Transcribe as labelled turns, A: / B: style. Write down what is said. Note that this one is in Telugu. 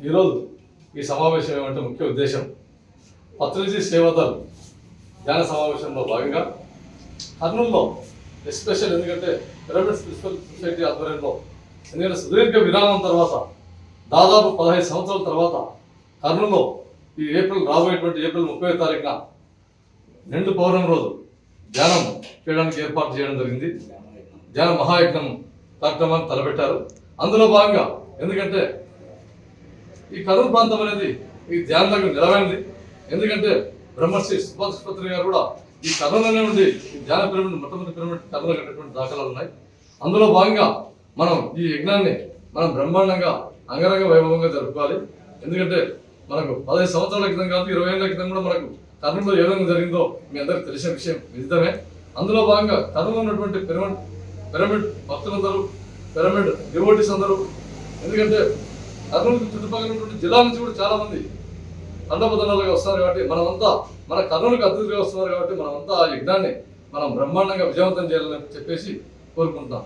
A: ఈరోజు ఈ సమావేశం ఏమంటే ముఖ్య ఉద్దేశం పత్రిజీ సేవాదల్ ధ్యాన సమావేశంలో భాగంగా కర్నూలులో ఎస్పెషల్ ఎందుకంటే పిరమిడ్ స్పిరిచువల్ సొసైటీ ఆధ్వర్యంలో ఎందుకంటే సుదీర్ఘ విరామం తర్వాత దాదాపు 15 సంవత్సరాల తర్వాత కర్నూలులో ఈ రాబోయేటువంటి ఏప్రిల్ 30వ తారీఖున నిండు పౌర్ణమి రోజు ధ్యానం చేయడానికి ఏర్పాటు చేయడం జరిగింది. ధ్యాన మహాయజ్ఞం కార్యక్రమాన్ని తలపెట్టారు. అందులో భాగంగా ఎందుకంటే ఈ కర్నూలు ప్రాంతం అనేది ఈ ధ్యానంలో నిలవైంది. ఎందుకంటే బ్రహ్మశ్రీ సుభాష్ గారు కూడా ఈ కర్నూలులోనే ఉండి ఈ ధ్యాన పిరమిడ్ మొట్టమొదటి పిరమిడ్ కర్నూలు కట్టినటువంటి దాఖలాలు ఉన్నాయి. అందులో భాగంగా మనం ఈ యజ్ఞాన్ని మనం బ్రహ్మాండంగా అంగరంగ వైభవంగా జరుపుకోవాలి. ఎందుకంటే మనకు 15 సంవత్సరాల క్రితం కాదు 20 ఏళ్ల క్రితం కూడా మనకు కర్నూలులో ఏ విధంగా జరిగిందో మీ అందరికి తెలిసిన విషయం విదితమే. అందులో భాగంగా కర్నూలులో ఉన్నటువంటి పిరమిడ్ భక్తులందరూ పిరమిడ్ డివోటీస్ అందరూ ఎందుకంటే కర్నూలు చుట్టుపక్కల ఉన్నటువంటి జిల్లా నుంచి కూడా చాలా మంది తండపదండాలుగా వస్తున్నారు కాబట్టి మనమంతా మన కర్నూలుకి అతిథిగా వస్తున్నారు కాబట్టి మనమంతా ఆ యజ్ఞాన్ని మనం బ్రహ్మాండంగా విజయవంతం చేయాలని చెప్పేసి కోరుకుంటున్నాం.